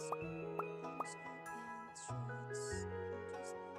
Yeah, it's true. It's interesting. That's really interesting.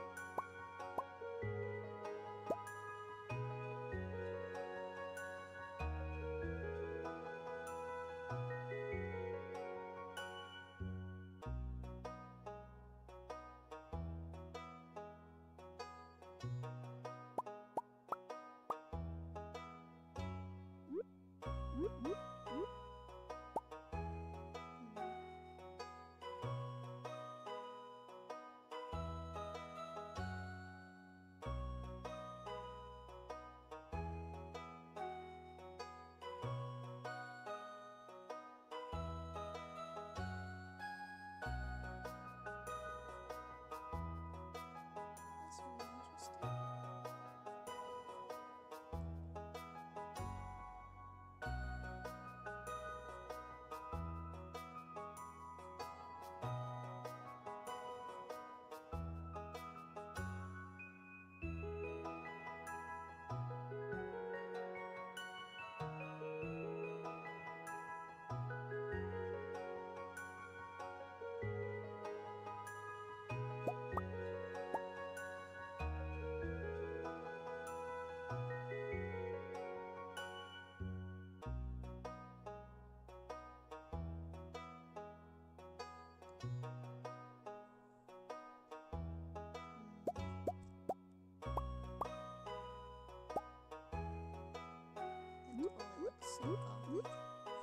That totally looks so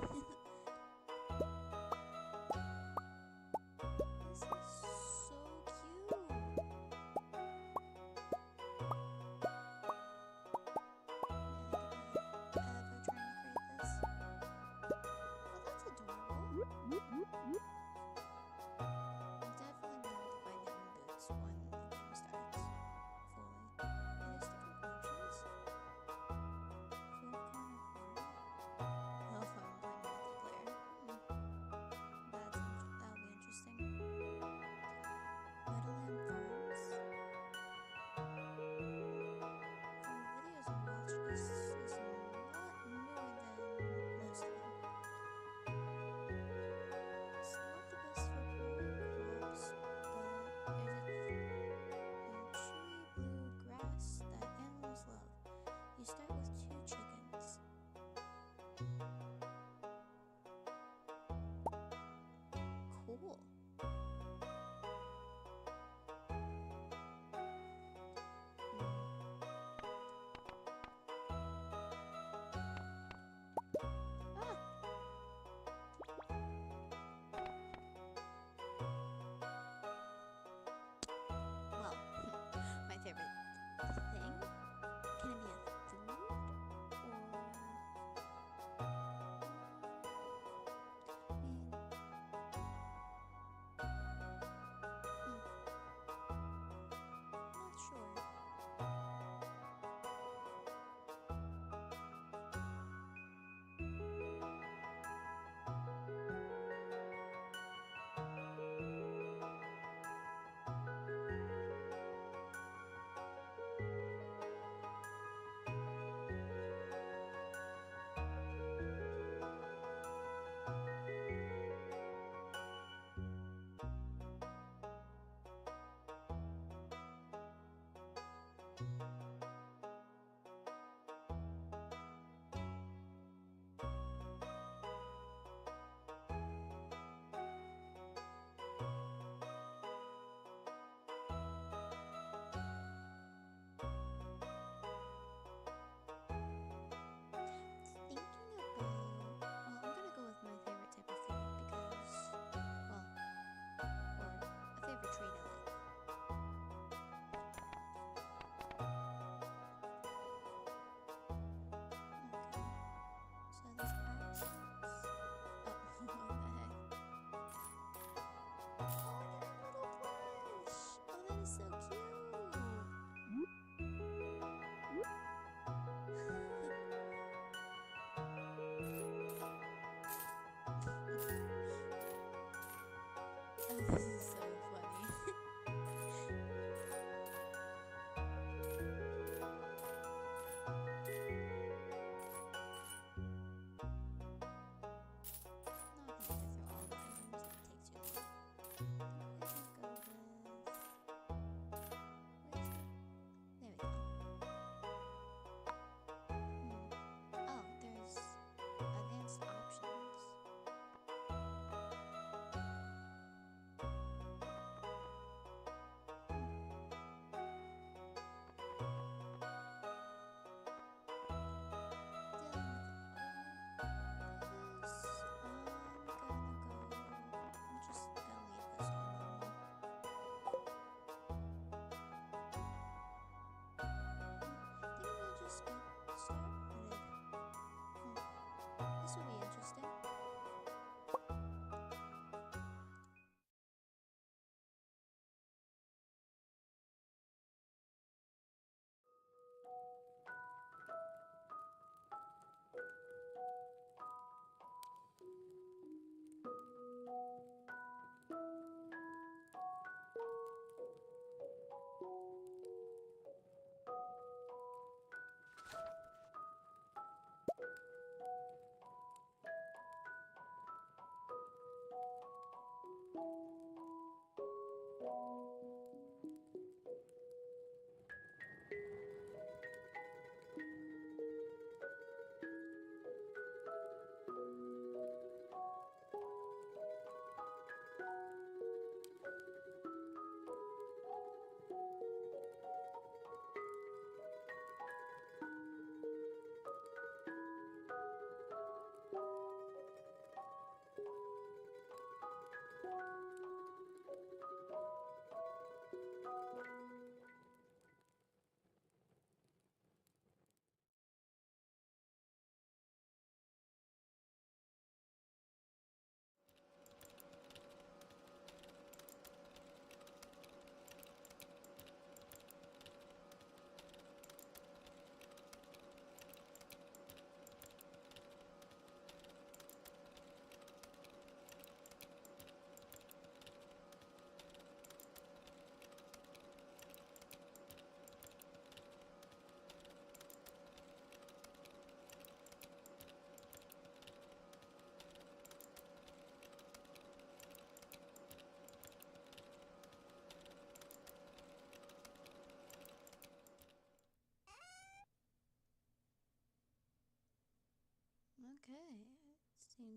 gothic. This is so cute. Man, did I ever try and create this? Oh, that's adorable. I'm definitely gonna have to buy different boots when the game starts fully. And there's different options. Four corner farm. Oh, if I'm playing multiplayer. That'll be interesting. Meadowland Farms. From the videos I've watched, this is a lot newer than most of them. It's not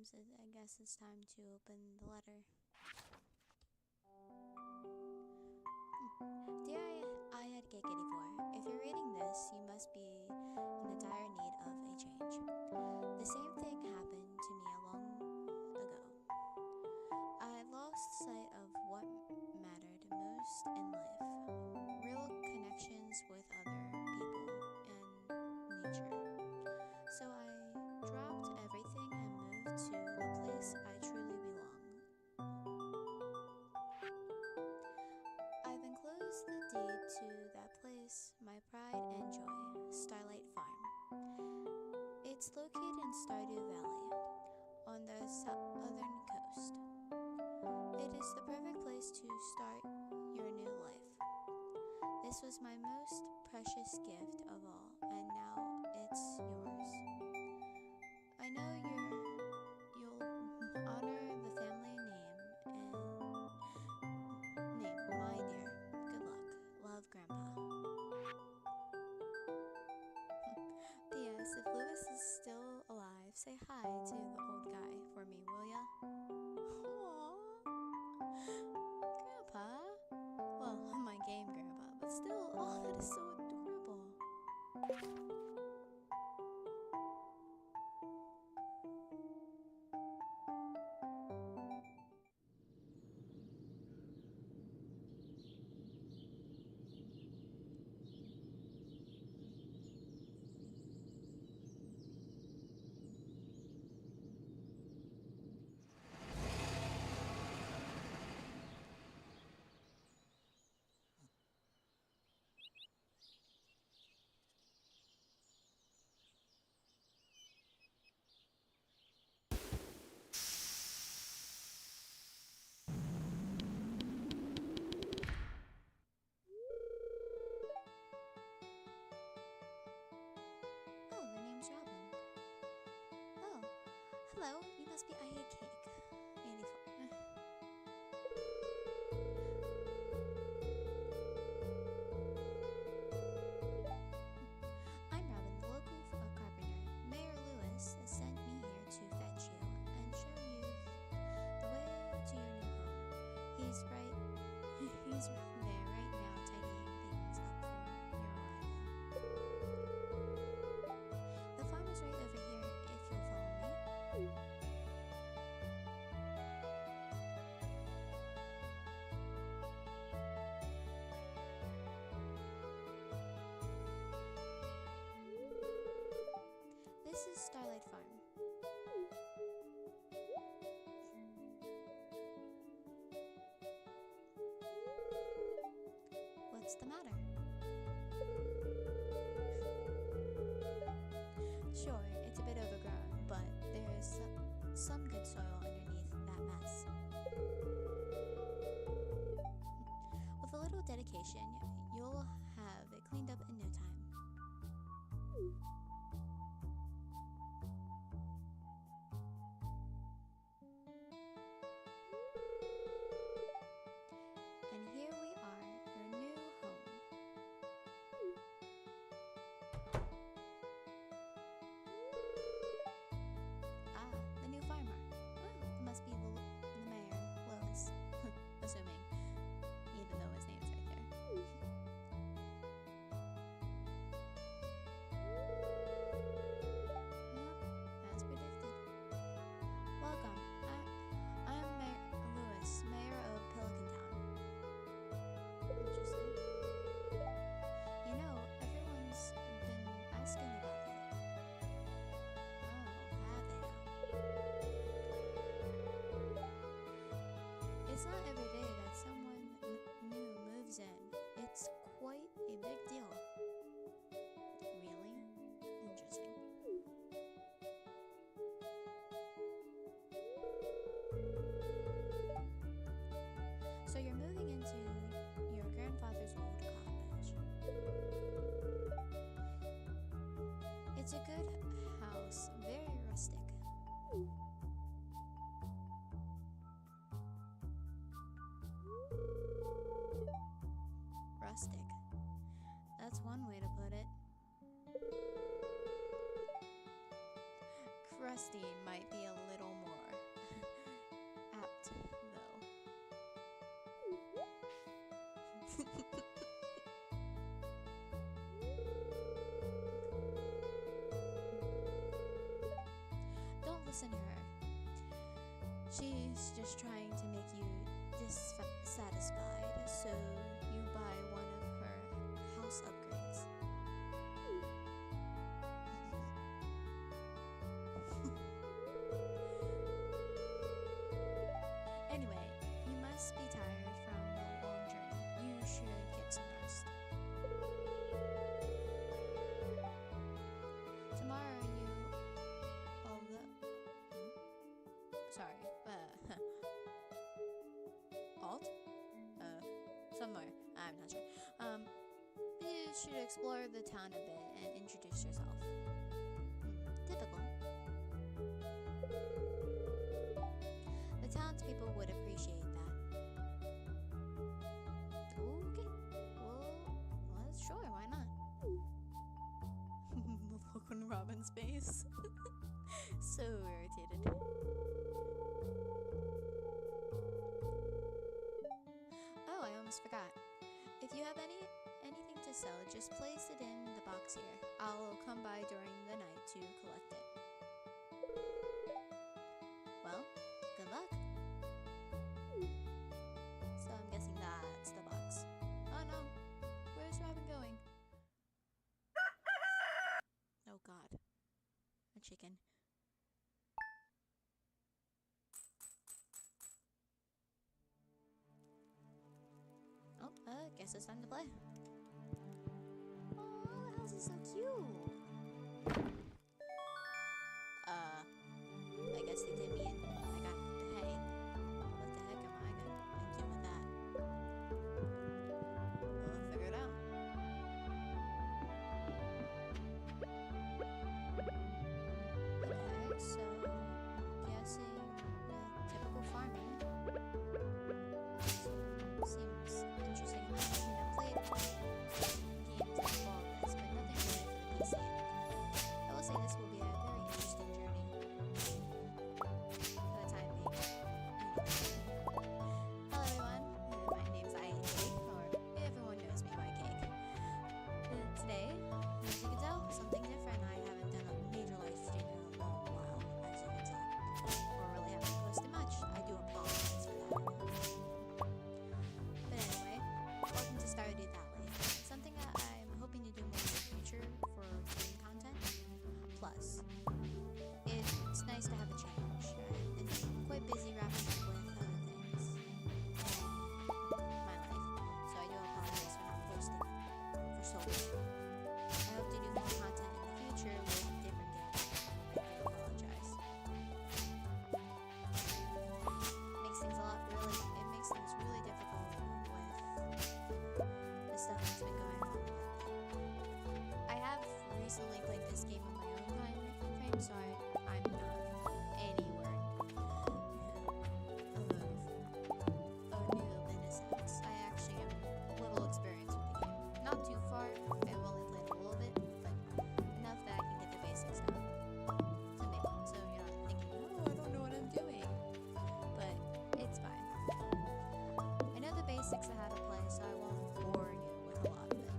I guess it's time to open the letter. Dear I had cake 84, if you're reading this, you must be in a dire need of a change. The same thing happened to me long ago. I lost sight of what mattered most in life, real connections with other people and nature. So I dropped everything and moved to the place I truly belong. I've enclosed the deed to that place, my pride and joy, Starlight Farm. It's located in Stardew Valley, on the southern coast. It is the perfect place to start your new life. This was my most precious gift of all, and now it's yours. I know you'll honor the family name, my dear. Good luck. Love, Grandpa. P.S. If Lewis is still alive, say hi to the old guy for me, will ya? Aww. Grandpa? Well, my game grandpa, but still, oh, that is so adorable. Oh, their name's Robin. Oh, hello, you must be I Ate Cake 84. I'm Robin, the local carpenter. Mayor Lewis has sent me here to fetch you and show you the way to your new home. He's there right now tidying things up for your arrival. The farm is right over here if you'll follow me. This is Starlight Farm. What's the matter? Sure, it's a bit overgrown, but there's some good soil underneath that mess. With a little dedication, you'll have it cleaned up in no time. And here we are, your new home. Ah, the new farmer. Oh, it must be the mayor, Lois. Assuming, even though his name's right there. Yep, as predicted. Welcome. I'm Mayor Lewis, mayor of Pelican Town. Interesting. You know, everyone's been asking about you. Oh, have they now? It's not every day that someone new moves in. It's quite a big deal. Really? Interesting. So you're moving into your grandfather's old cottage. It's a good house, very rustic. Rustic. That's one way to put it. Crusty might be a little more Don't listen to her. She's just trying to make you dissatisfied, so you buy one of her house upgrades. Anyway, you must be tired from the long journey. You should get some rest. Tomorrow sorry, Alt? Somewhere, I'm not sure. You should explore the town a bit and introduce yourself. Typical. The townspeople would appreciate that. Okay, well, sure, why not? The look on Robin's face. So irritated. Oh, I almost forgot. If you have anything to sell, just place it in the box here. I'll come by during the night to collect it. Well, good luck. So I'm guessing that's the box. Oh no, where's Robin going? Oh god, a chicken. Oh, guess it's time to play. Oh, the house is so cute. I guess they did me in. I got the hay. What the heck am I gonna do with that? We'll figure it out. Okay, so guessing typical farming. Seems interesting. I've played games that involve this, but nothing really for the PC. I will say this will be a very interesting journey. For the time being. Hello everyone, my name's Cake, or everyone knows me by Cake. Today, as you can tell, something different. I haven't done a major live stream in a long while, as you can tell. Or really haven't posted much. I do apologize for that. But anyway, welcome to Stardew Valley. Something that I'm hoping to do more in the future for game content. Plus, it's nice to have a change. I've been quite busy wrapping up with other things in my life, so I do apologize for not posting for so long. I hope to do more content in the future with different games. I do apologize. Makes things really difficult with the stuff that's been going on. I have recently played this game on my own time frame, so I'm not anywhere new in a sense. I actually am a little experienced with the game. Not too far. I've only played a little bit, but enough that I can get the basics down. So you're not thinking, oh, I don't know what I'm doing. But it's fine. I know the basics of how to play, so I won't bore you with a lot of it.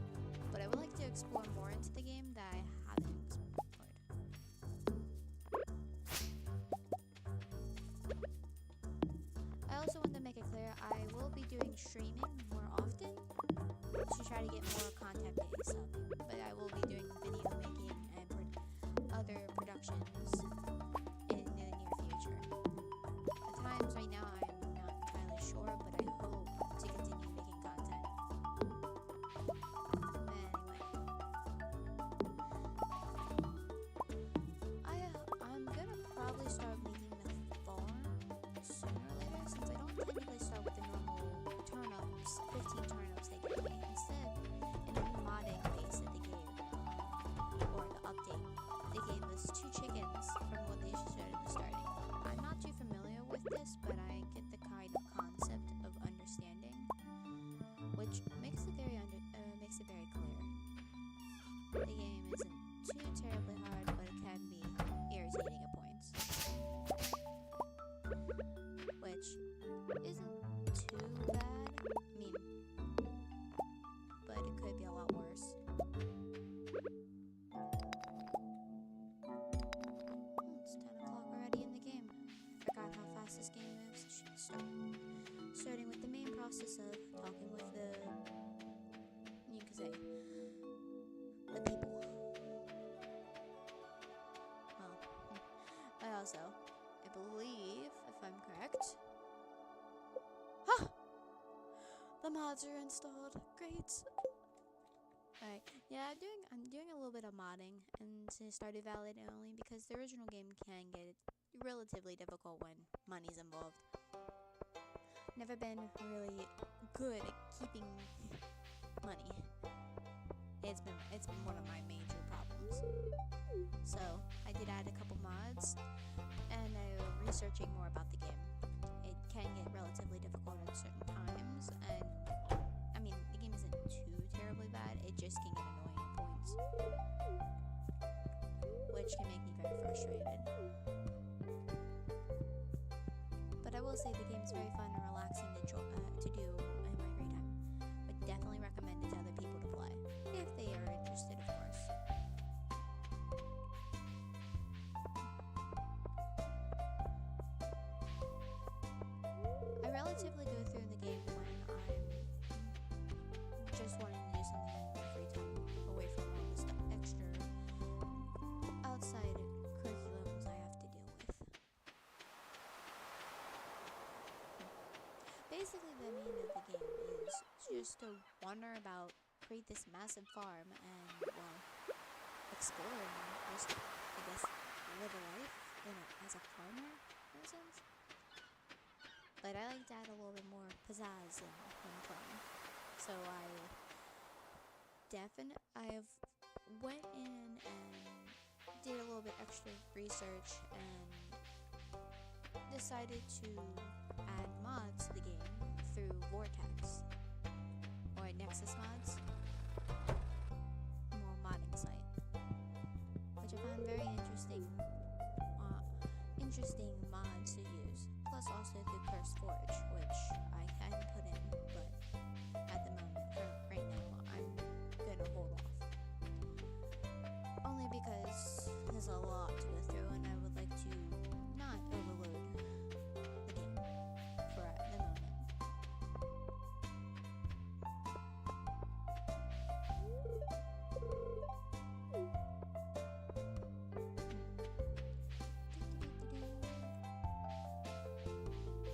But I would like to explore more into the game that I haven't explored. I also want to make it clear I will be doing streaming more often to try to get more content based up. But I will be doing video making and other productions in the near future. At times right now I'm not entirely sure, but I hope to continue making content. Anyway, I'm gonna probably start making the farm sooner or later, since I don't technically start with the normal turnips, 15 turnips they gave me. Instead, in the new modding base that they gave, or the update, they gave us 2 chickens from what they showed at the starting. I'm not too familiar with this, but I get the kind of concept of understanding, which makes it very clear. The game isn't too terribly hard, but it can be irritating at points, which isn't too bad. I mean, game is starting with the main process of talking with you could say, the people. Well, I believe, if I'm correct, the mods are installed. Great. Alright, yeah, I'm doing a little bit of modding into Stardew Valley only because the original game can get relatively difficult when money's involved. Never been really good at keeping money. It's been one of my major problems. So I did add a couple mods, and I'm researching more about the game. It can get relatively difficult at certain times, and I mean the game isn't too terribly bad. It just can get annoying at points, which can make me very frustrated. But I will say the game is very fun and relaxing to do in my free time. Would definitely recommend it to other people to play, if they are interested, of course. I relatively go through the game when I'm just wanting to do something in my free time, away from all the stuff, extra outside curriculums I have to deal with. Basically, the meaning of the game is just to wander about, create this massive farm, and, well, explore and just, I guess, live a life as a farmer, in a sense. But I like to add a little bit more pizzazz when playing. So I've went in and did a little bit extra research and decided to add mods to the game through Vortex or Nexus Mods, more modding site, which I found very interesting mods to use. Plus also through Curse Forge, which I can put in, but at the moment, for right now, I'm gonna hold off. Only because there's a lot to go through, and I would like to not overload the game for at the moment.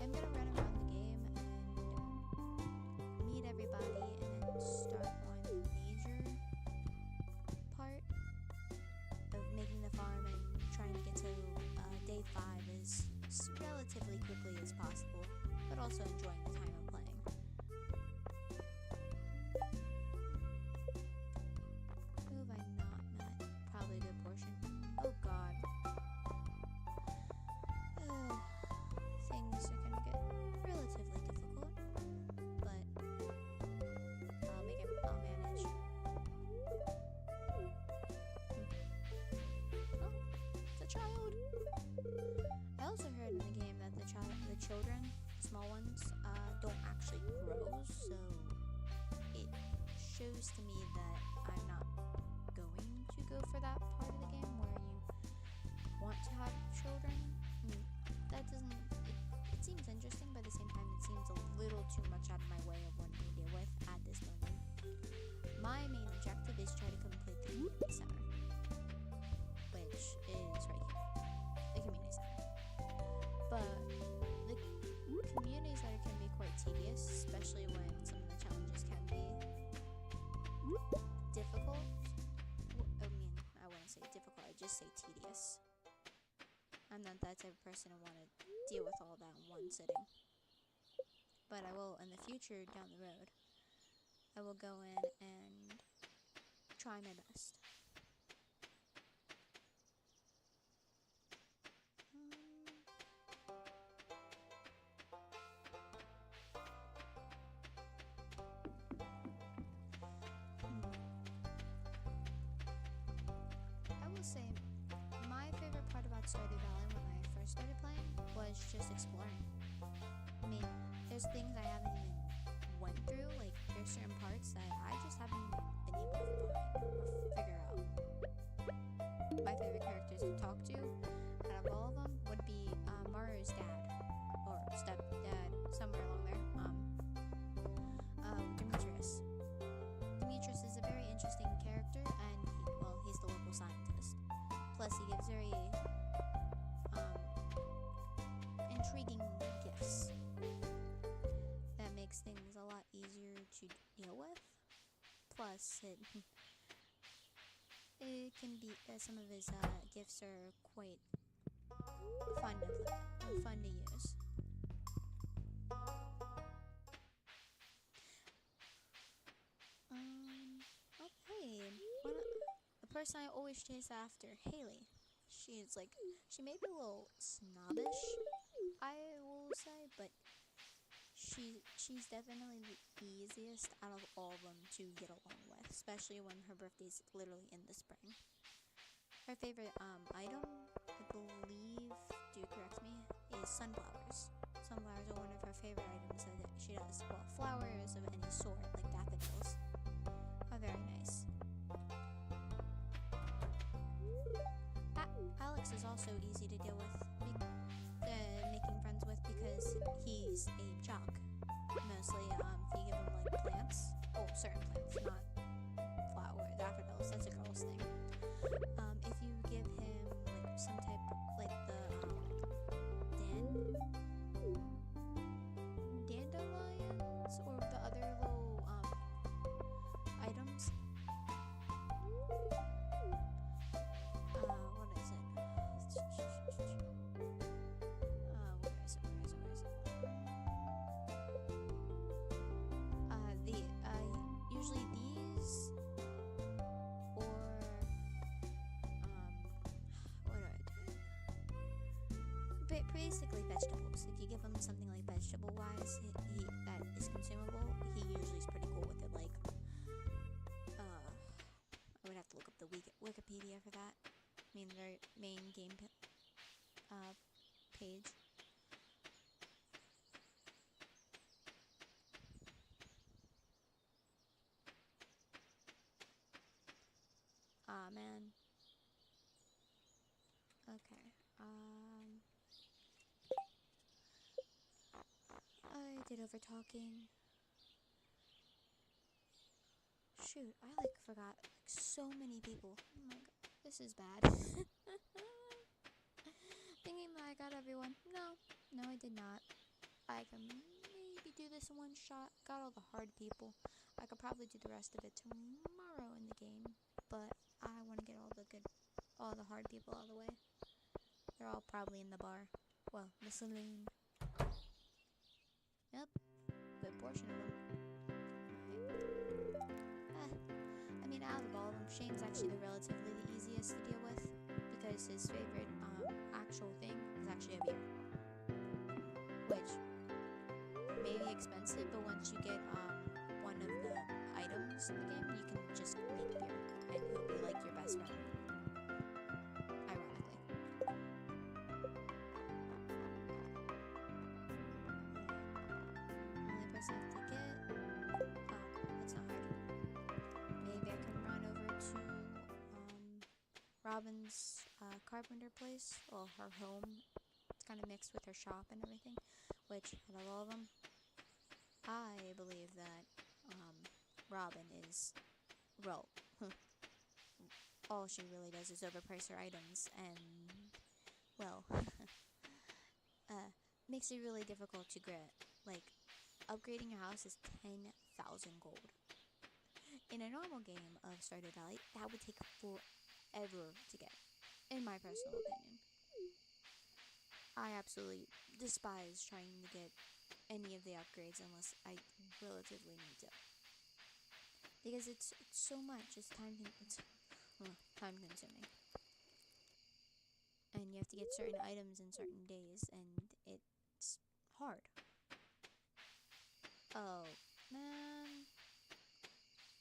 I'm gonna run around the game and meet everybody, and then start on the major part of making the farm and trying to get to day 5 as relatively quickly as possible, but also enjoying the time of playing. Who have I not met? Probably a good portion. Oh god. Things are gonna get relatively difficult, but I'll manage. Oh, it's a child. I also heard in the game that the children, small ones, don't actually grow, so it shows to me that I'm not going to go for that part of the game where you want to have children. That doesn't, it seems interesting, but at the same time it seems a little too much out of my way of wanting to deal with at this moment. My main objective is try to complete the community center, which is right here, the community center. But the community center can be quite tedious, especially when some of the challenges can be difficult. I mean, I wouldn't say difficult, I'd just say tedious. I'm not that type of person to want to deal with all that in one sitting. But I will, in the future, down the road, I will go in and try my best. I will say, my favorite part about Stardew Valley when I first started playing was just exploring. I mean, there's things I haven't even went through, like there's certain parts that I just haven't even been able to find or figure out. My favorite characters to talk to out of all of them would be Maru's dad, or somewhere along there. Demetrius. Demetrius is a very interesting character, and he's the local scientist. Plus, he gives very intriguing gifts that makes things a lot easier to deal with. Plus, it can be some of his gifts are quite fun to use. Okay, the person I always chase after, Haley. She may be a little snobbish, I will say, but she's definitely the easiest out of all of them to get along with, especially when her birthday's literally in the spring. Her favorite item, I believe, do correct me, is sunflowers. Sunflowers are one of her favorite items that she does. Well, flowers of any sort, like daffodils, are very nice. Alex is also easy to deal with, making friends with, because he's a jock. Mostly, if you give him like plants, certain plants, not daffodils. That's a girl's thing. If you give him like some type, like the dandelions or the other little items. What is it? Usually these, or what do I do? Basically vegetables. If you give him something like vegetable-wise, that is consumable, he usually is pretty cool with it. Like, I would have to look up the Wikipedia for that. I mean, their main game page. Ah, man. Okay. I did over talking. Shoot, I forgot so many people. Oh my god, this is bad. Thinking that I got everyone. No, I did not. I can maybe do this in one shot. Got all the hard people. I could probably do the rest of it tomorrow in the game, but I want to get all the hard people out of the way. They're all probably in the bar. Well, the saloon. Yep, good portion of them. I mean, out of all of them, Shane's actually relatively the easiest to deal with, because his favorite actual thing is actually a beer, which may be expensive, but once you get one of the items in the game, you can just make beer, and he'll be like your best friend. Ironically. Only person I have to get. That's not hard. Maybe I can run over to Robin's carpenter place, or her home. It's kind of mixed with her shop and everything, which, out of all of them, I believe that Robin is, well, all she really does is overprice her items, and, well, makes it really difficult to get. Like, upgrading your house is 10,000 gold. In a normal game of Stardew Valley, that would take forever to get, in my personal opinion. I absolutely despise trying to get any of the upgrades unless I relatively need to, because it's so much. It's time consuming, and you have to get certain items in certain days, and it's hard. Oh man,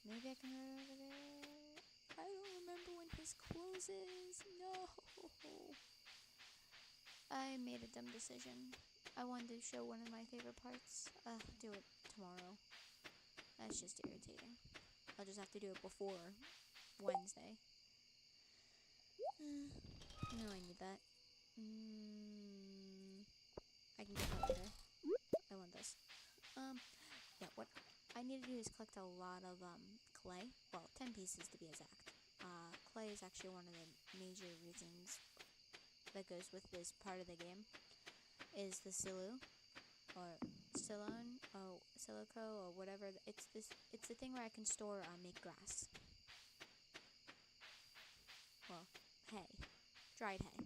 maybe I can run over there. I don't remember when his closes. No, I made a dumb decision. I wanted to show one of my favorite parts. Do it tomorrow. That's just irritating. I'll just have to do it before Wednesday. No, I need that. I can get that later. I want this. need to do is collect a lot of clay. Well, 10 pieces to be exact. Clay is actually one of the major reasons that goes with this part of the game. Is the silu, or silone, or silico, or whatever. It's the thing where I can store make grass. Well, hay, dried hay.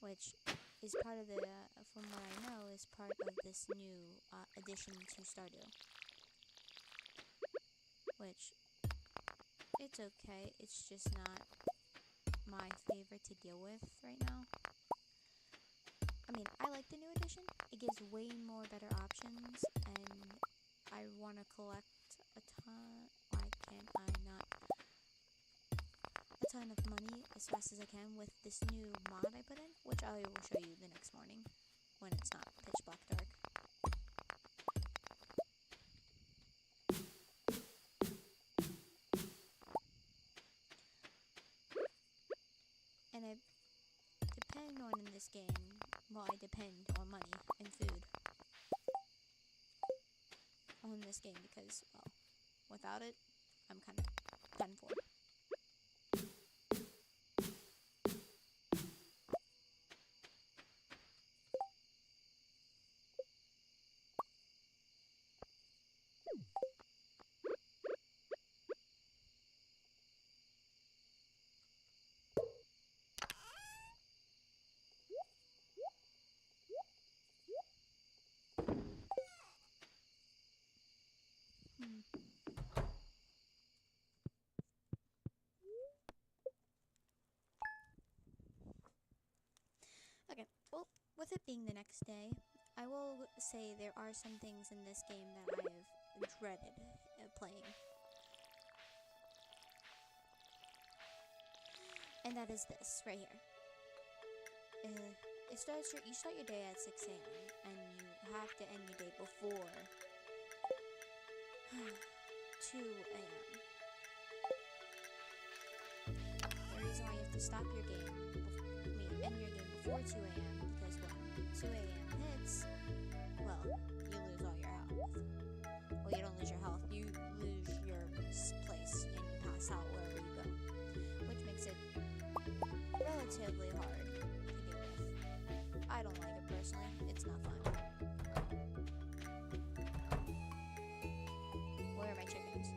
Which is part of the, from what I know, is part of this new addition to Stardew. Which, it's okay, it's just not my favorite to deal with right now. I mean, I like the new edition. It gives way more better options, and I want to collect a ton. Why can't I not? A ton of money as fast as I can with this new mod I put in, which I will show you the next morning when it's not pitch black dark. And I depend on in this game, well, I depend on money and food on this game because, well, without it, I'm kind of done for. Okay, well, with it being the next day, I will say there are some things in this game that I have dreaded playing. And that is this, right here. You start your day at 6 a.m. and you have to end your day before 2 a.m. The reason why you have to stop your game, end your game before 2 a.m. because when 2 a.m. hits, well, you lose all your health. Well, you don't lose your health, you lose your place and you pass out wherever you go, which makes it relatively hard to deal with. I don't like it personally, it's not fun. Where are my chickens?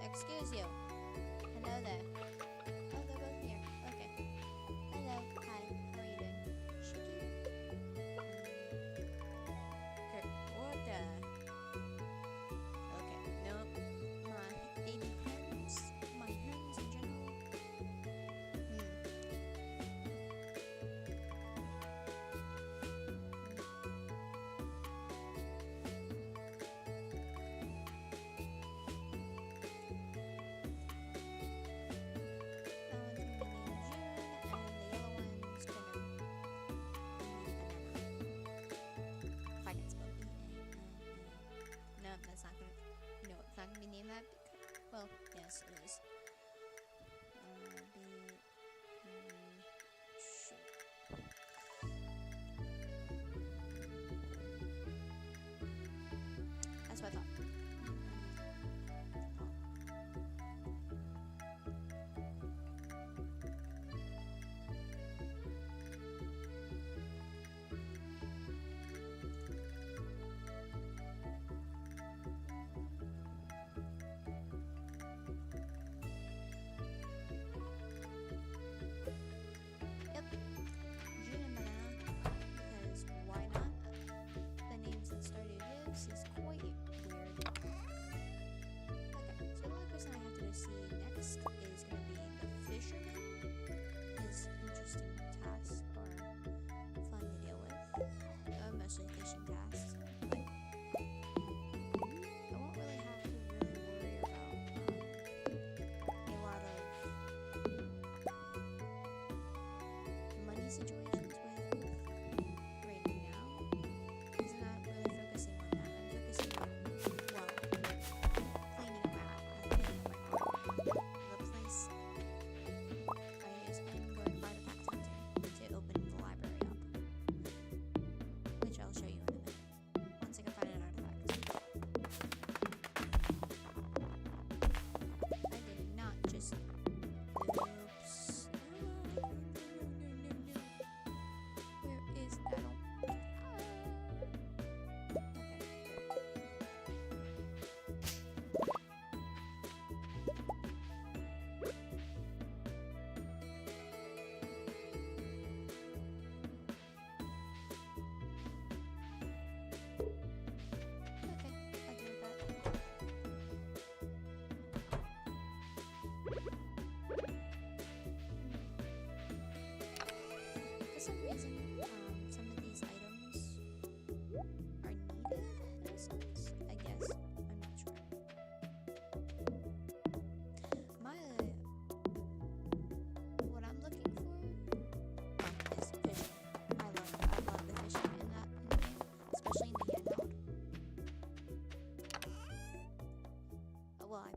Excuse you. Hello there. Oh, they're both here. Okay. Hello. Hi. How are you doing? Chicky? Okay. What the? Okay. Nope. My baby hens. My hens in general. Not gonna be named that. Well, yes, it is. That's what I thought.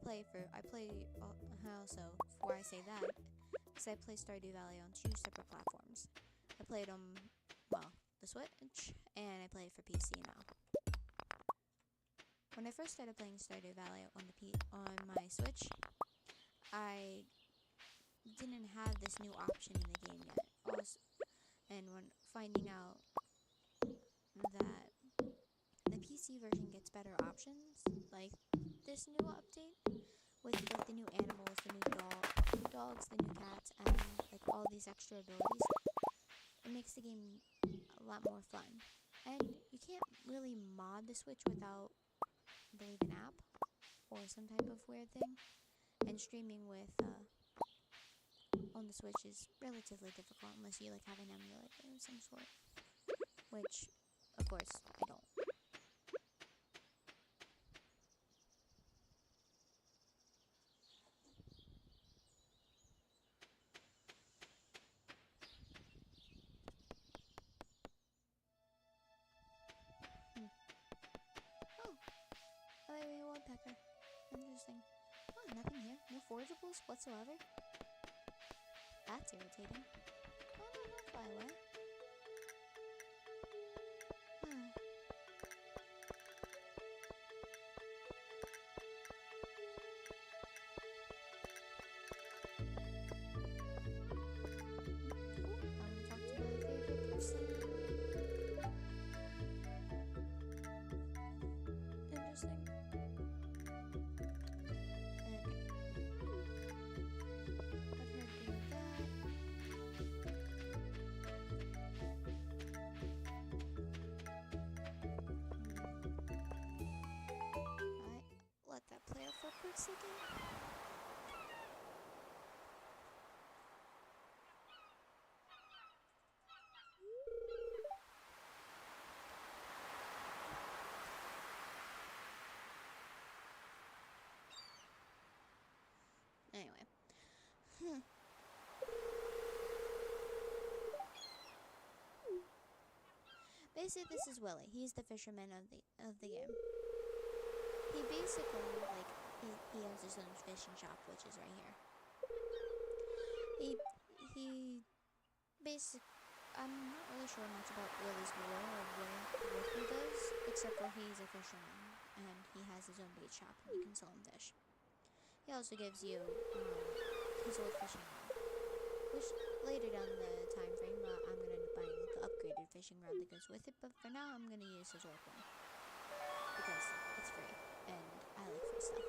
I play also before I say that, because I play Stardew Valley on 2 separate platforms. I played on the Switch, and I play it for PC now. When I first started playing Stardew Valley on my Switch, I didn't have this new option in the game yet. Also, and when finding out that the PC version gets better options, like this new update with like the new animals, the new dogs, the new cats, and like all these extra abilities, it makes the game a lot more fun. And you can't really mod the Switch without, I believe, an app or some type of weird thing. And streaming with on the Switch is relatively difficult unless you like have an emulator of some sort, which of course I don't. Oh, a woodpecker. Interesting. Oh, nothing here. No forageables whatsoever. That's irritating. Oh no, don't fly away. Hmm. Ooh, I want to talk to my favorite person. Interesting. Let her do that. Let that play out for a quick second. Anyway. Basically, this is Willie. He's the fisherman of the game. He basically he has his own fishing shop, which is right here. He I'm not really sure much about Willie's role or what he does, except for he's a fisherman and he has his own bait shop and you can sell him fish. He also gives you his old fishing rod, which later down the time frame I'm gonna end up buying the upgraded fishing rod that goes with it. But for now, I'm gonna use his old one because it's free and I like free stuff.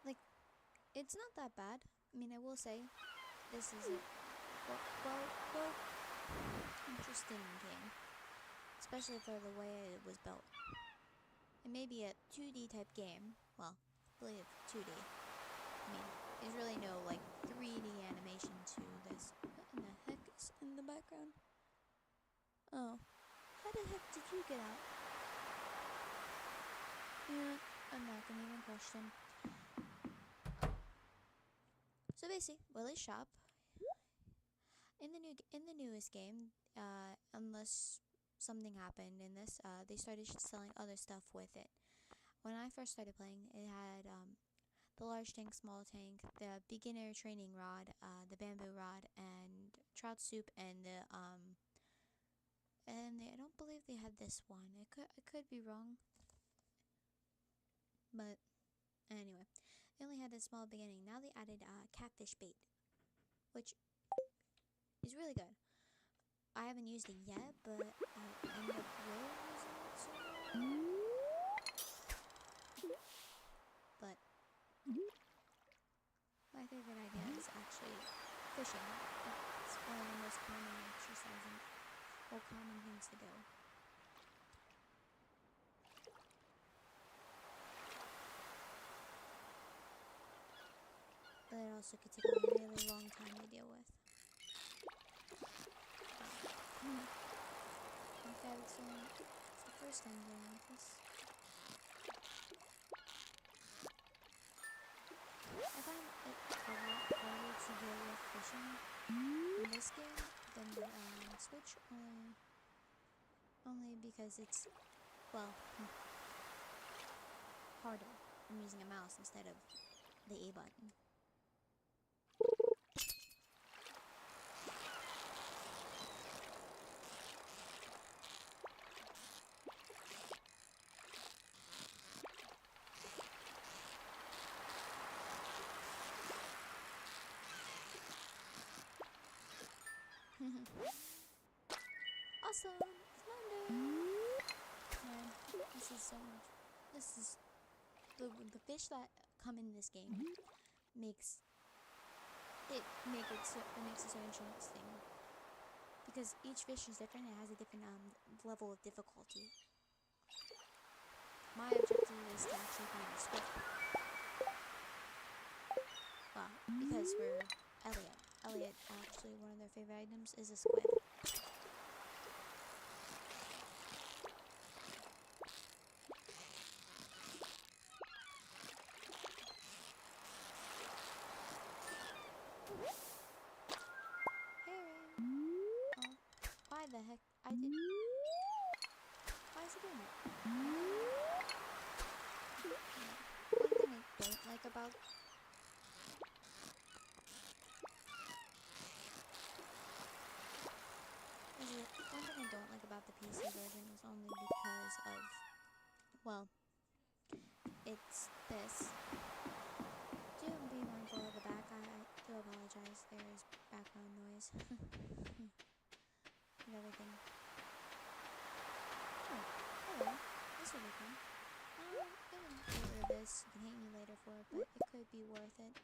Like, it's not that bad. I mean, I will say, this is a well interesting game, especially for the way it was built. It may be a 2D type game. Well, I believe 2D. I mean, there's really no like 3D animation to this. What in the heck is in the background? Oh, how the heck did you get out? Yeah, I'm not gonna even question. So basically, Willie's shop in the newest game, unless something happened in this, they started selling other stuff with it. When I first started playing, it had the large tank, small tank, the beginner training rod, the bamboo rod, and trout soup, and I don't believe they had this one. I could be wrong, but anyway, they only had a small beginning. Now they added catfish bait, which is really good. I haven't used it yet, but I end up will using it soon. But my favorite idea is actually fishing. It's one of the most common exercising or common things to do. but it also could take a really long time to deal with. Okay, it's the first time dealing with this. I find it a lot harder to deal with fishing in this game than the Switch, only because it's, well, harder. I'm using a mouse instead of the A button. Awesome! It's Monday! Man, this is so much. This is the fish that come in this game makes it so interesting because each fish is different. It has a different level of difficulty. My objective is to actually find a squid. Well, because we're Elliot actually one of their favorite items is a squid. Why the heck? Why is it doing it? One thing I don't like about the PC version is only because of, well, it's this. Do be mindful of the back. I do apologize. There is background noise. And everything. Oh, hello. This will be fun. Gonna get rid of this. You can hate me later for it, but it could be worth it.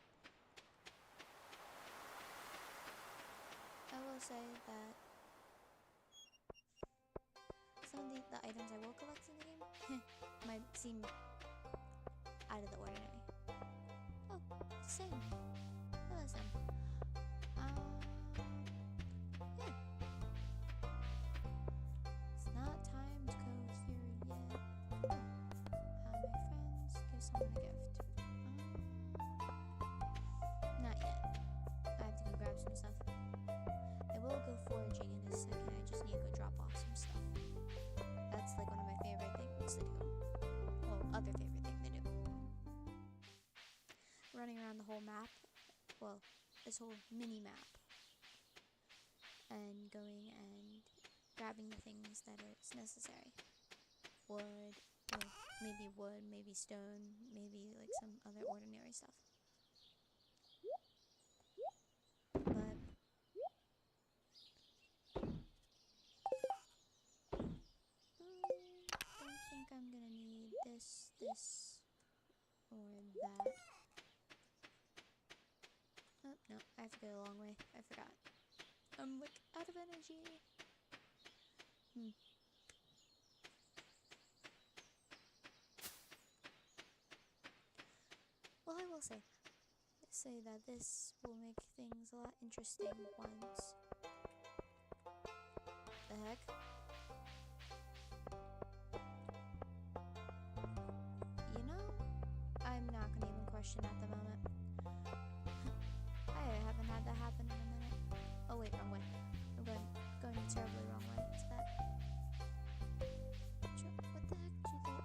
I will say that some of the items I will collect in the game might seem out of the ordinary. Oh, Sam. Hello, Sam. Yeah. It's not time to go here yet. Oh. My friends, give someone a gift. Not yet. I have to go grab some stuff. I will go foraging in a second. I just need to go drop off some stuff. That's like one of my favorite things to do. Well, other favorite thing to do. Running around the whole map. Well, this whole mini map. And going and grabbing the things that is necessary. Wood, maybe stone, maybe like some other ordinary stuff. But don't think I'm gonna need this, or that. Oh, no, I have to go the long way. I forgot. I'm like out of energy. Well, I will say that this will make things a lot interesting once. The heck? You know, I'm not gonna even question at the moment. I haven't had that happen in a minute. Oh wait, wrong way. I'm going terribly wrong way to that. What the heck do they?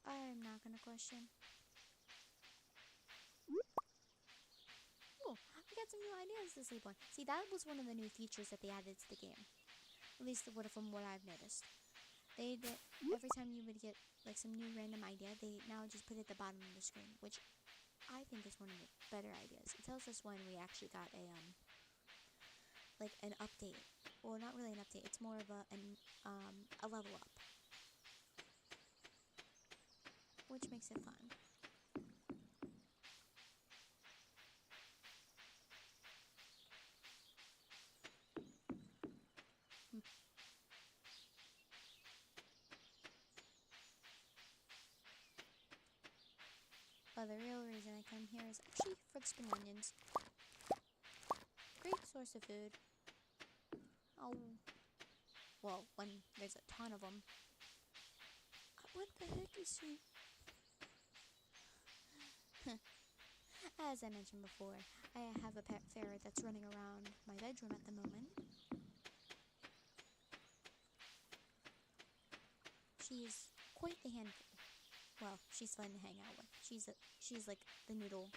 I'm not gonna question. Oh, we got some new ideas to sleep on. See, that was one of the new features that they added to the game. At least from what I've noticed. They did, every time you would get like some new random idea, they now just put it at the bottom of the screen, which I think is one of the better ideas. It tells us when we actually got a like an update. Well, not really an update. It's more of a level up, which makes it fun. But the real reason I come here is actually for the spring onions. Great source of food. Oh, well, when there's a ton of them. What the heck is she? As I mentioned before, I have a pet ferret that's running around my bedroom at the moment. She's quite the handful. Well, she's fun to hang out with. She's like the noodle.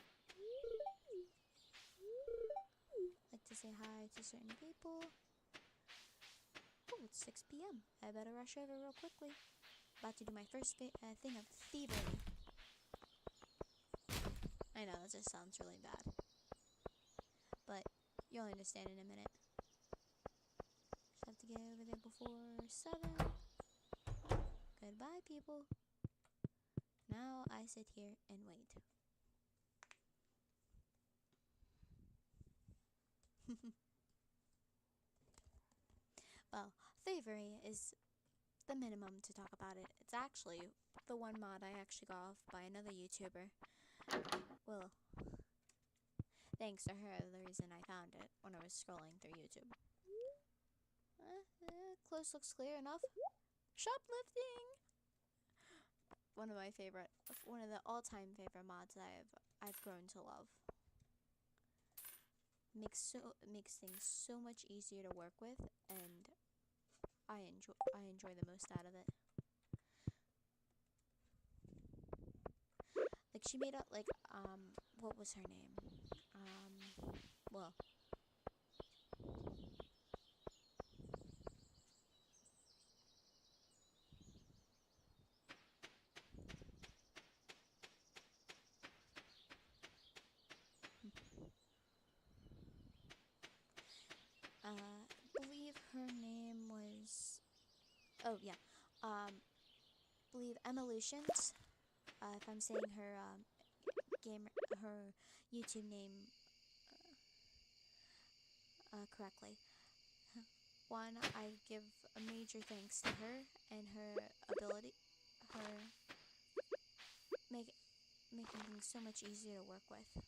Like to say hi to certain people. Oh, it's 6 p.m. I better rush over real quickly. About to do my first thing of thievery. I know, that just sounds really bad. But you'll understand in a minute. Just have to get over there before 7. Goodbye, people. Now I sit here and wait. Well, thievery is the minimum to talk about it. It's actually the one mod I actually got off by another YouTuber. Well, thanks to her, the reason I found it when I was scrolling through YouTube. Close looks clear enough. Shoplifting! One of the all-time favorite mods I've grown to love. Makes things so much easier to work with, and I enjoy the most out of it. Like, she made up, like, what was her name? Well, believe her name was, oh yeah, believe Evolutions, if I'm saying her, her YouTube name, correctly. One, I give a major thanks to her and her ability, making things so much easier to work with.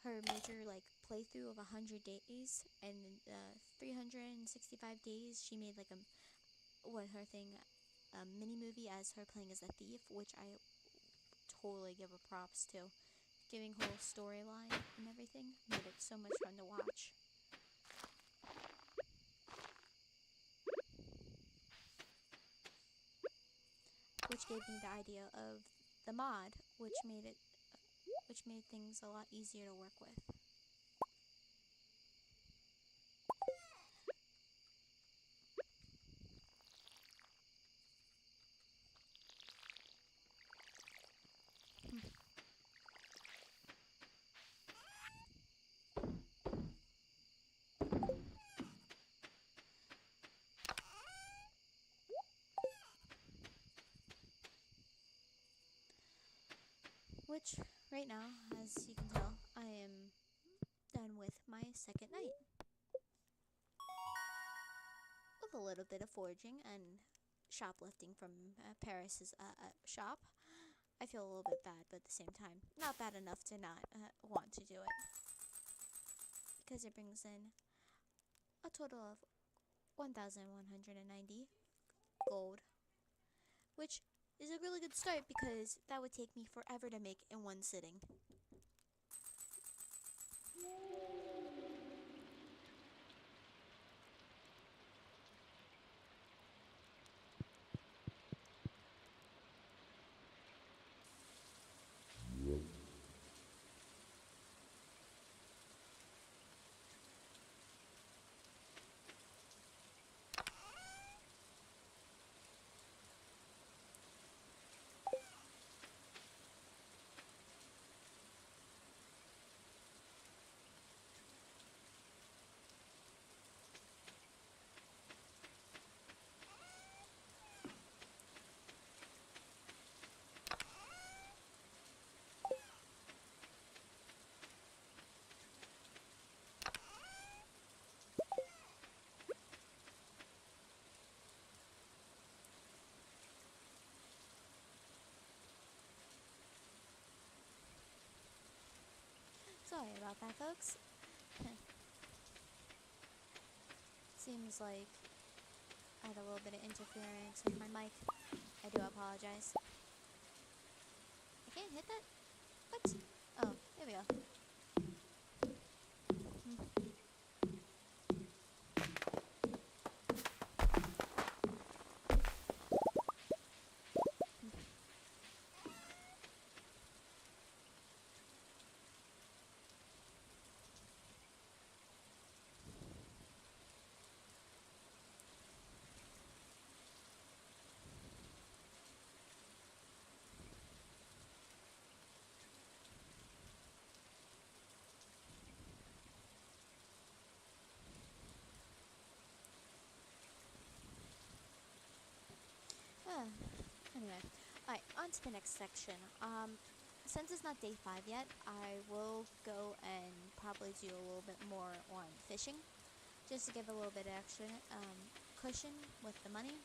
Her major playthrough of 100 days, and 365 days she made like a mini movie as her playing as a thief, which I totally give her props to. Giving whole storyline and everything made it so much fun to watch. Which gave me the idea of the mod, which made things a lot easier to work with. Which, right now, as you can tell, I am done with my second night. With a little bit of foraging and shoplifting from Paris's shop. I feel a little bit bad, but at the same time, not bad enough to not want to do it. Because it brings in a total of 1,190 gold. Which is a really good start because that would take me forever to make in one sitting. Sorry about that, folks. Seems like I had a little bit of interference with my mic. I do apologize. I can't hit that? What? Oh, there we go. Anyway, alright, on to the next section. Since it's not day 5 yet, I will go and probably do a little bit more on fishing, just to give a little bit of extra cushion with the money.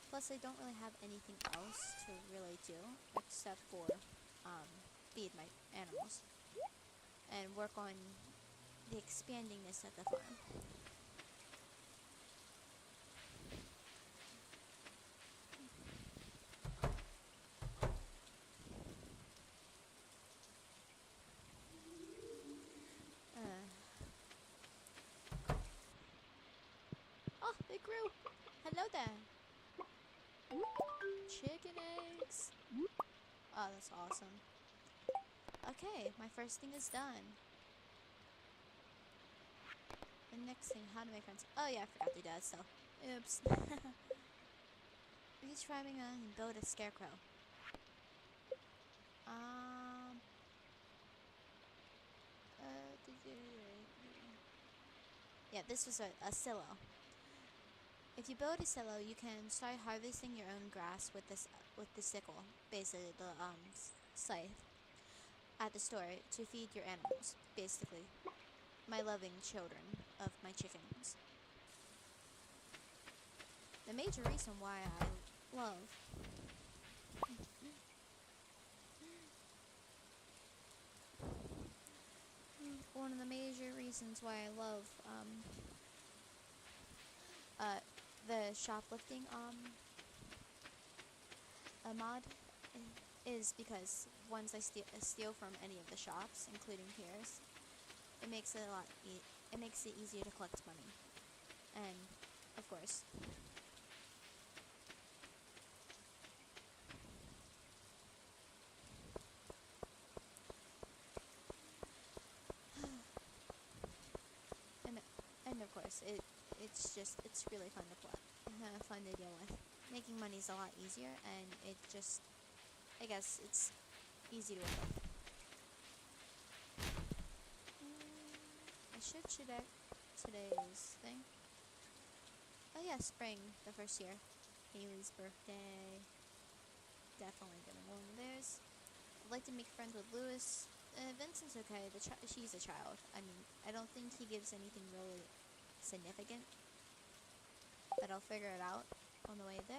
Plus, I don't really have anything else to really do except for feed my animals and work on the expandingness of the farm. Oh, they grew! Hello there! Chicken eggs! Oh, that's awesome. Okay, my first thing is done. The next thing, how to make friends. Oh yeah, I forgot to do that, so. Oops. Reach farming and build a scarecrow. Yeah, this was a silo. If you build a silo, you can start harvesting your own grass with the sickle, basically the scythe, at the store to feed your animals, basically my loving children of my chickens. The major reason why I love one of the major reasons why I love the shoplifting mod is because once I steal from any of the shops, including Pierce, it makes it it makes it easier to collect money, and of course. And of course, it's really fun to play, fun to deal with. Making money is a lot easier, and I guess it's easy to work with. I should check today's thing. Oh yeah, spring, the first year. Haley's birthday. Definitely getting one of theirs. I'd like to make friends with Lewis. Vincent's okay. She's a child. I mean, I don't think he gives anything really significant, but I'll figure it out on the way there.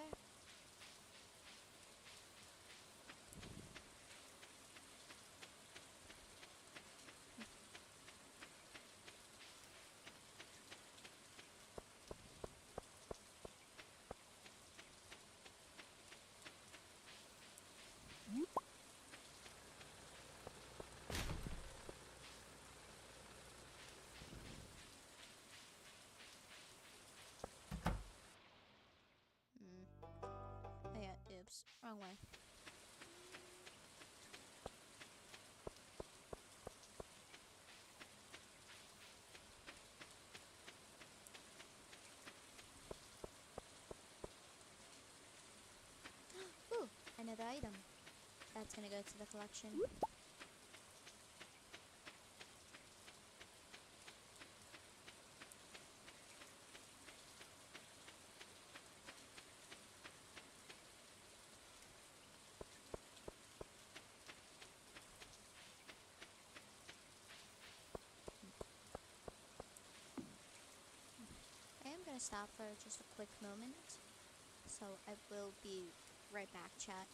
Oh yeah, oops, wrong way. Ooh, another item. That's gonna go to the collection. I am gonna stop for just a quick moment, so I will be right back, chat.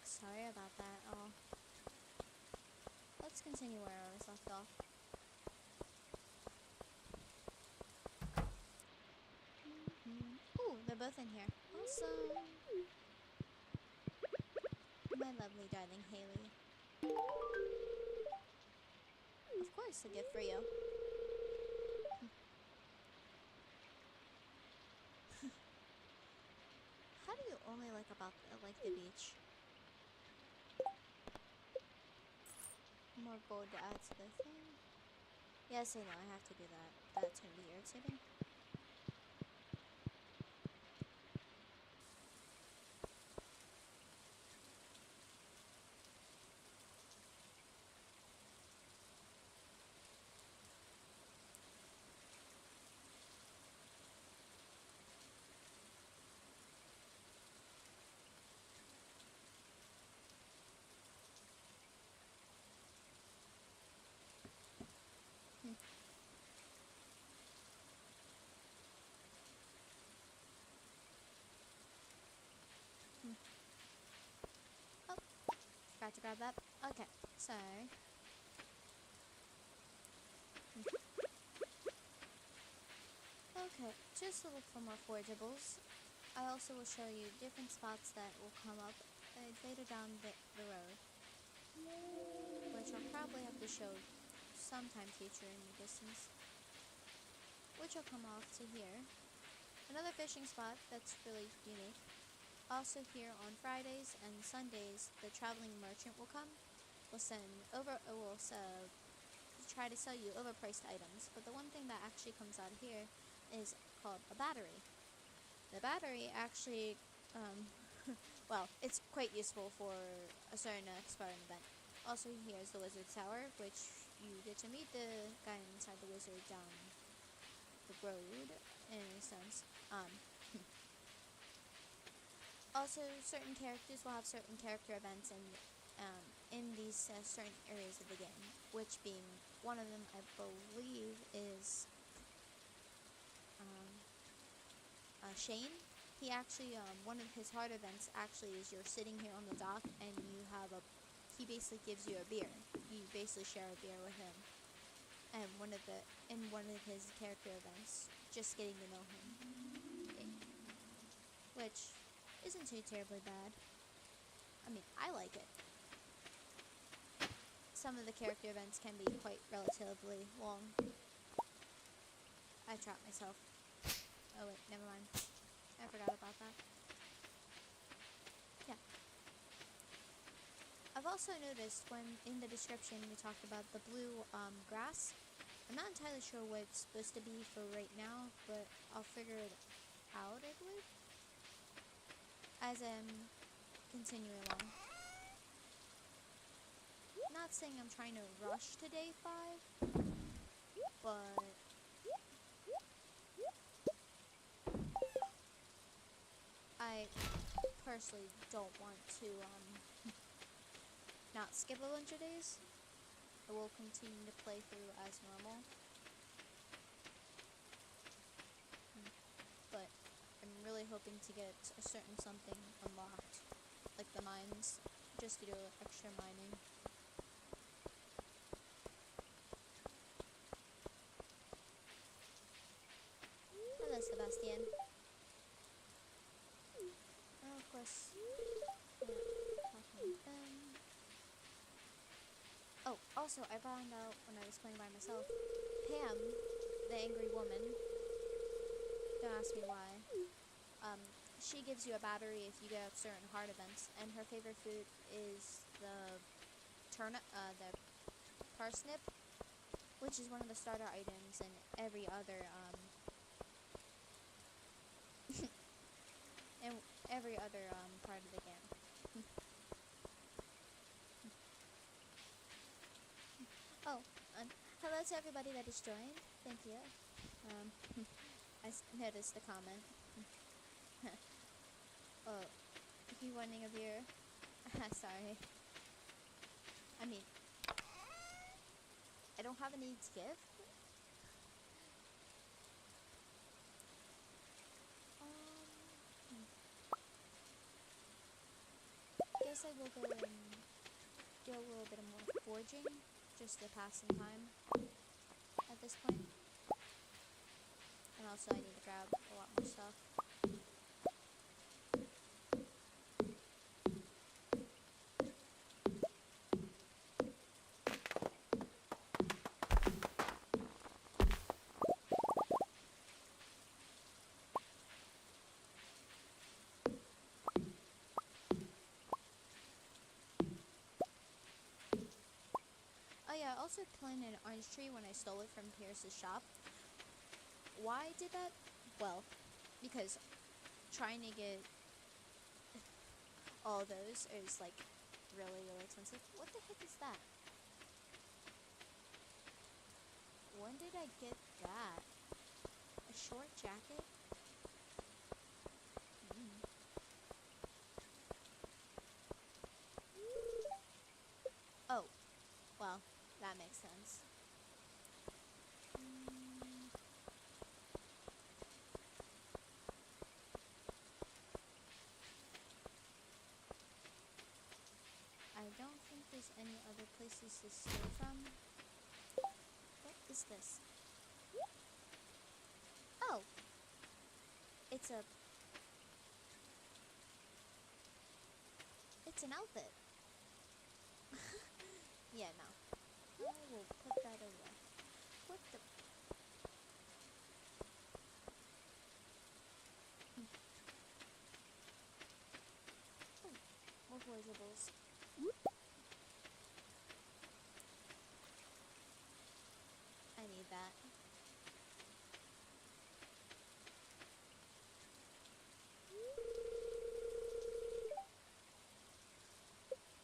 Sorry about that. Let's continue where I was left off. Ooh, they're both in here. Awesome. My lovely darling Haley. Of course, a gift for you. How do you only like the beach? More gold to add to the thing. Yes, I know. I have to do that. That's gonna be irritating. Oh, forgot to grab that. Okay, so okay, just to look for more forageables. I also will show you different spots that will come up later down the road, which I'll probably have to show sometime future in the distance, which will come off to here. Another fishing spot that's really unique. Also here on Fridays and Sundays, the traveling merchant will come. Will try to sell you overpriced items. But the one thing that actually comes out of here is called a battery. The battery actually, well, it's quite useful for a certain experiment event. Also here's the Wizard Tower, which you get to meet the guy inside the wizard down the road, in a sense. Also, certain characters will have certain character events in these certain areas of the game, which being one of them, I believe, is Shane. He actually, one of his hard events actually is you're sitting here on the dock and he basically gives you a beer. You basically share a beer with him. And in one of his character events, just getting to know him. Which isn't too terribly bad. I mean, I like it. Some of the character events can be quite relatively long. I trapped myself. Oh wait, never mind. I forgot about that. Yeah. I've also noticed when in the description we talked about the blue grass. I'm not entirely sure what it's supposed to be for right now, but I'll figure it out, I believe, as I'm continuing along. Not saying I'm trying to rush to day 5, but I personally don't want to not skip a bunch of days. I will continue to play through as normal. But I'm really hoping to get a certain something unlocked, like the mines, just to do extra mining. Hello, Sebastian. Oh, of course. Oh, also, I found out when I was playing by myself, Pam, the angry woman, don't ask me why, she gives you a battery if you get certain hard events, and her favorite food is the the parsnip, which is one of the starter items in every other, part of the game. Oh, hello to everybody that has joined. Thank you. I noticed the comment. Oh, you wanting a beer? Sorry. I mean, I don't have any to give. guess I will go and do a little bit more forging, just to pass some time at this point. And also I need to grab a lot more stuff. Oh yeah, I also planted an orange tree when I stole it from Pierce's shop. Why did that? Well, because trying to get all those is like really, really expensive. What the heck is that? When did I get that? A short jacket? Oh, well, that makes sense. I don't think there's any other places to steal from. What is this? Oh! It's an outfit. Yeah, no. I will put that away. What the... Oh, more forageables. I need that.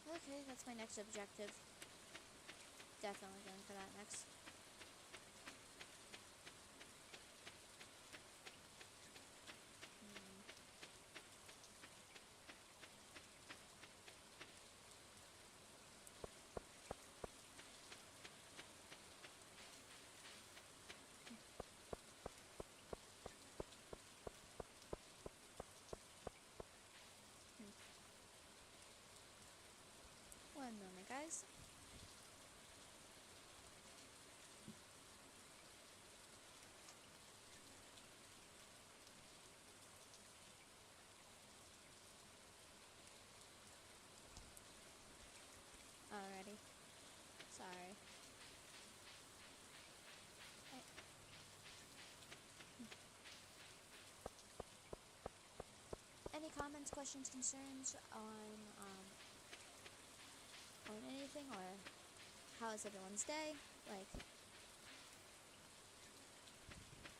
Okay, that's my next objective. Definitely going for that next. One moment, guys. Alrighty. Sorry. Any comments, questions, concerns on anything, or how is everyone's day, like,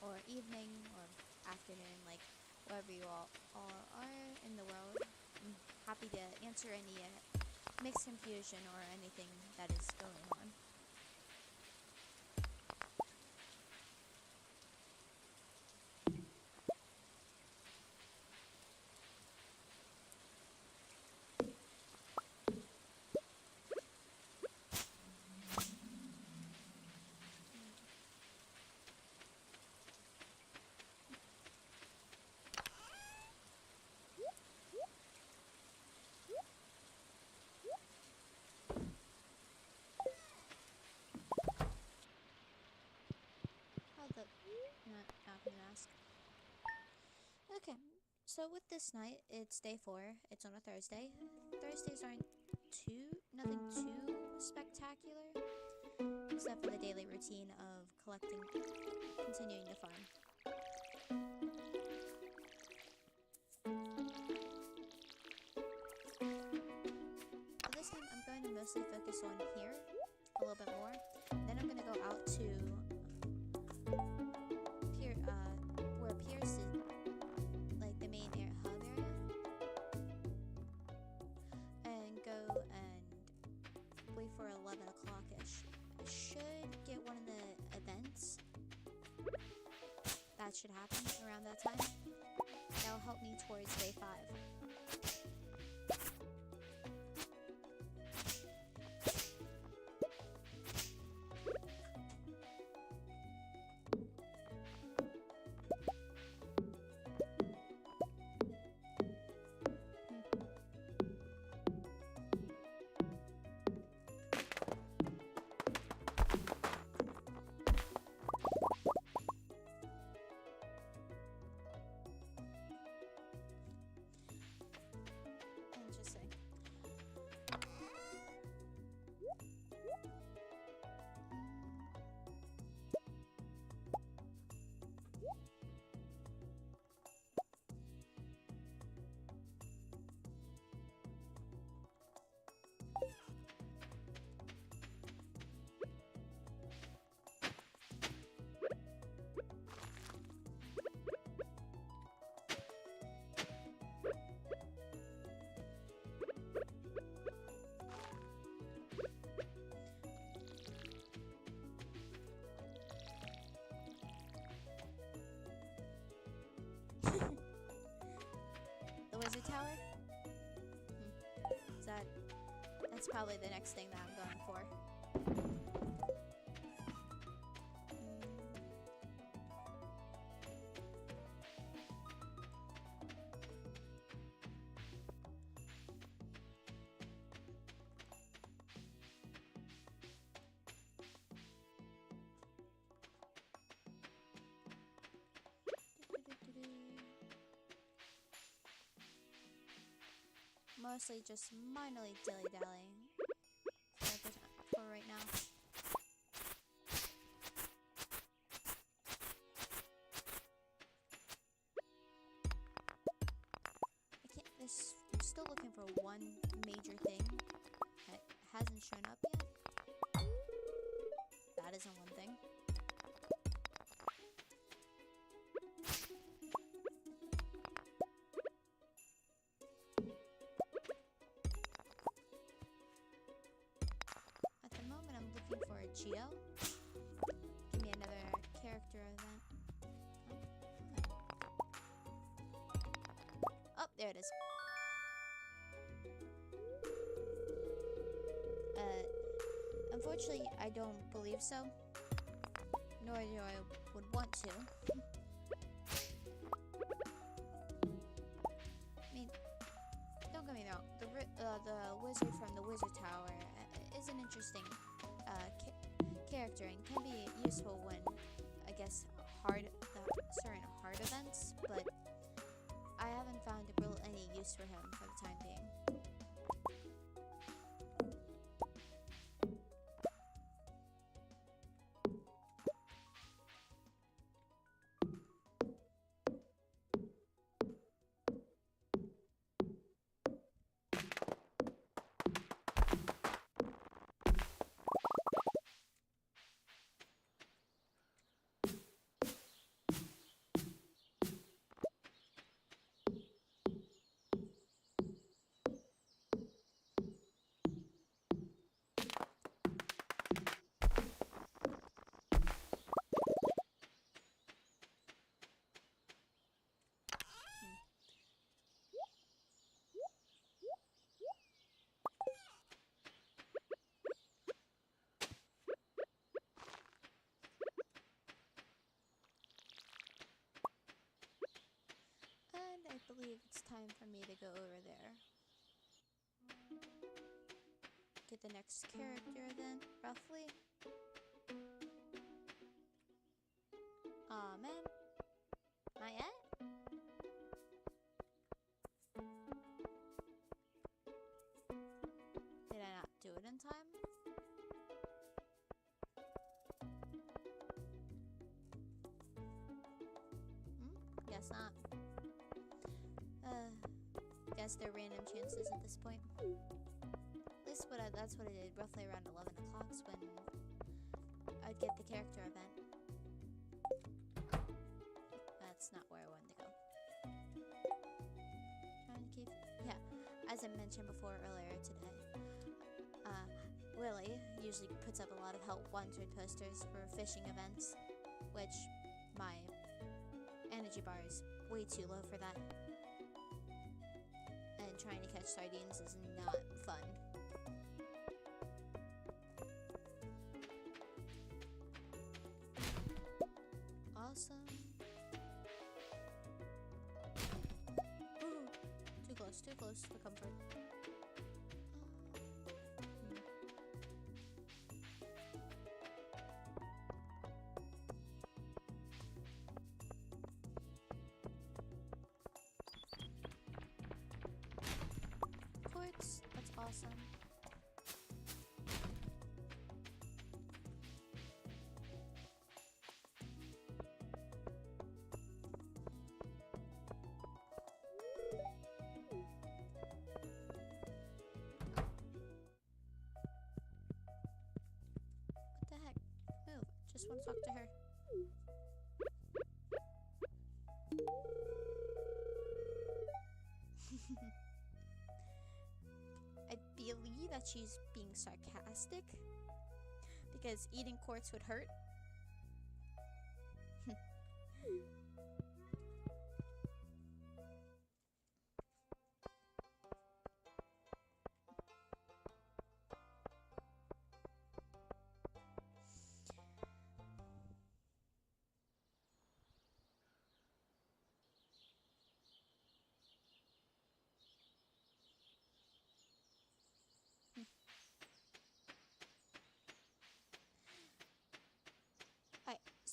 or evening, or afternoon, like, wherever you all are in the world? I'm happy to answer any mixed confusion or anything that is going on. How the... Not gonna ask. Okay, so with this night, it's day 4. It's on a Thursday. Thursdays aren't nothing too spectacular, except for the daily routine of continuing to farm. For this time, I'm going to mostly focus on here a little bit more. Then I'm going to go out to where Pierce is, like the main hub area, and go and wait for 11 o'clock-ish. I should get one of the events. That should happen around that time. That'll help me towards day 5. that's probably the next thing that I'm going for. Mostly just minorly dilly-dallying for right now. I'm still looking for one major thing that hasn't shown up yet. That isn't one thing. For a Geo. Give me another character event. Oh, there it is. Unfortunately, I don't believe so. Nor do I would want to. I mean, don't get me wrong. The wizard from the Wizard Tower is an interesting character and can be useful when, I guess, certain hard events, but I haven't found any use for him for the time being. I believe it's time for me to go over there. Get the next character then, roughly. Aw, man. Not yet? Did I not do it in time? Guess not. Guess they're random chances at this point. At least that's what I did roughly around 11 o'clock when I'd get the character event. That's not where I wanted to go. Trying to keep... Yeah, as I mentioned before earlier today, Willie usually puts up a lot of help wanted posters for fishing events, which my energy bar is way too low for that. And trying to catch sardines is not fun. Awesome. Ooh, too close for comfort. Quartz, that's awesome. What the heck? Move. Just want to talk to her. I believe that she's being sarcastic because eating quartz would hurt.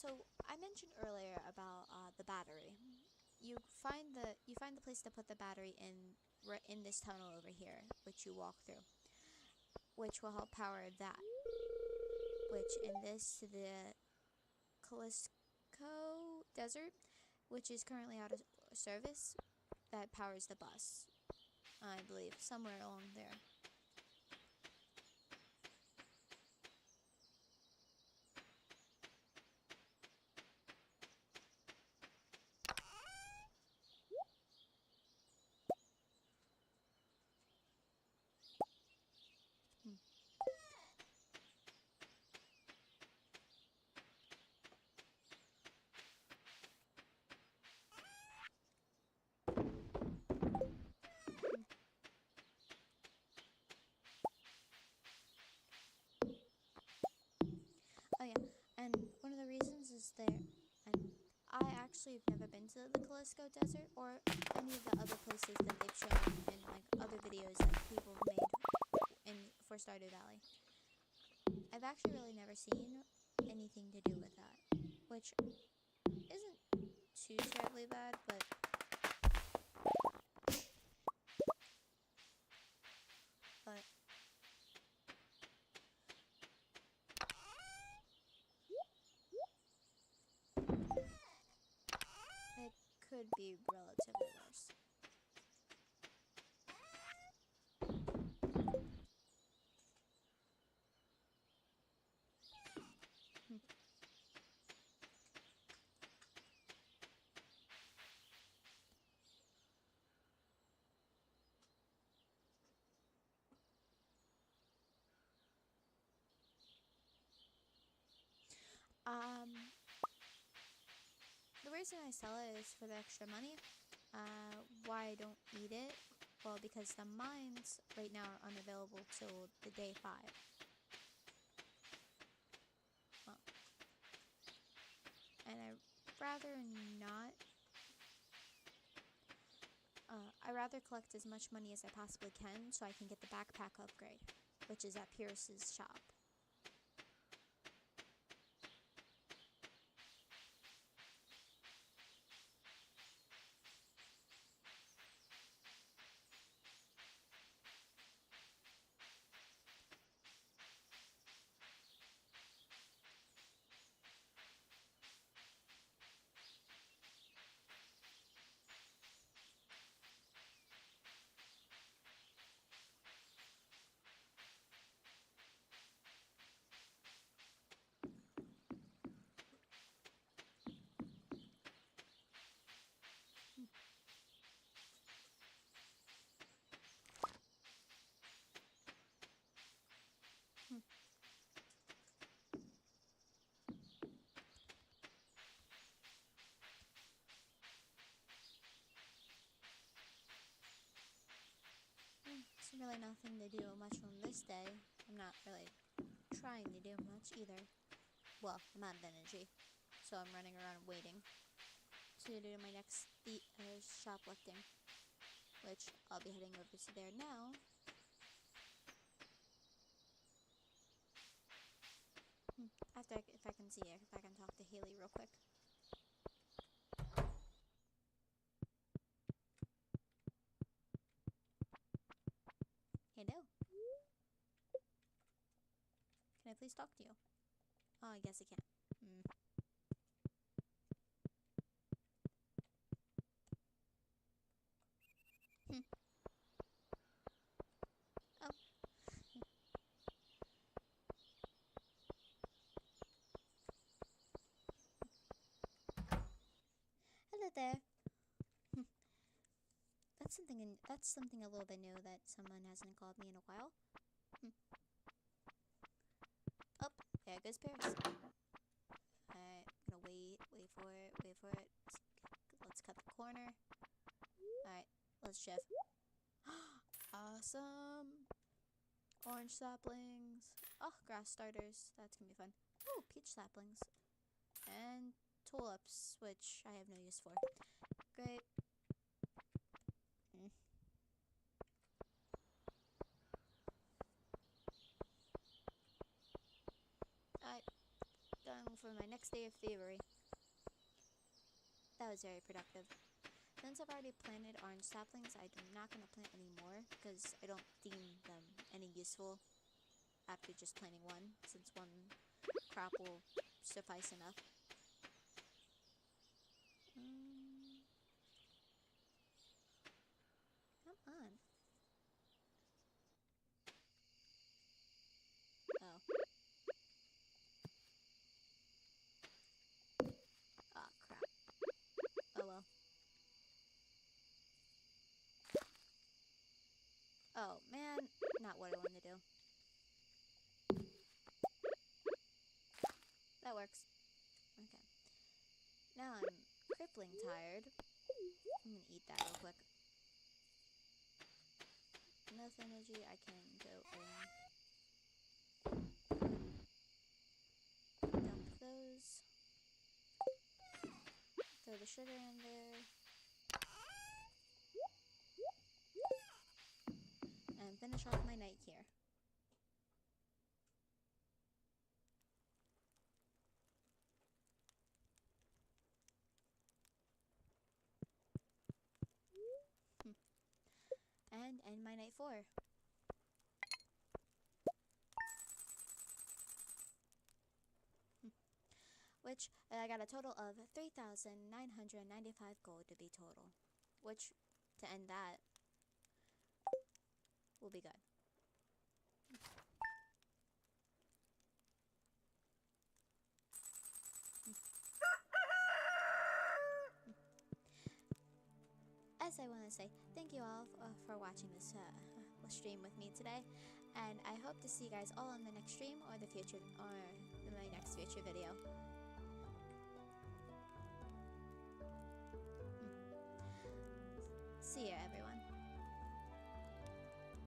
So I mentioned earlier about the battery. You find the place to put the battery in right in this tunnel over here, which you walk through, which will help power that. Which in this the Callisto Desert, which is currently out of service, that powers the bus. I believe somewhere along there. Hmm. Oh yeah, and one of the reasons is there, and I actually have never been to the Callisto Desert or any of the other places that they've shown in like other videos that people have made in for Stardew Valley. I've actually really never seen anything to do with that, which isn't too terribly bad, but it could be relatively worse. Hmm. Um, the reason I sell it is for the extra money. Why I don't eat it? Well, because the mines right now are unavailable till the day 5. Uh, and I rather not. I rather collect as much money as I possibly can so I can get the backpack upgrade, which is at Pierce's shop. Hmm. Hmm. It's really nothing to do much on this day. I'm not really trying to do much either. Well, I'm out of energy, so I'm running around waiting to do my next shoplifting, which I'll be heading over to there now. After if I can see it, if I can talk to Haley real quick. Hello. Can I please talk to you? Oh, I guess I can. Hmm. Hmm. Oh. Hello there. Hmm. That's something a little bit new that someone hasn't called me in a while. Hmm. Oh, there goes Paris. Alright, I'm gonna wait for it, wait for it. Let's cut the corner. Alright, let's shift. Awesome! Orange saplings. Oh, grass starters. That's gonna be fun. Oh, peach saplings. And tulips, which I have no use for. Great. Mm. Alright, going for my next day of thievery. That was very productive. Since I've already planted orange saplings, I'm not going to plant any more because I don't deem them any useful after just planting one, since one crop will suffice enough. Come on. Oh. Oh, crap. Oh, well. Oh, man. Not what I wanted to do. That works. Okay. Now I'm crippling tired. I'm gonna eat that real quick. Enough energy, I can go and dump those. Throw the sugar in there. And finish off my night here. And end my night 4. Which I got a total of 3,995 gold to be total. Which, to end that, will be good. As I want to say, thank you all for watching this stream with me today, and I hope to see you guys all in the next stream or the future or in my next future video.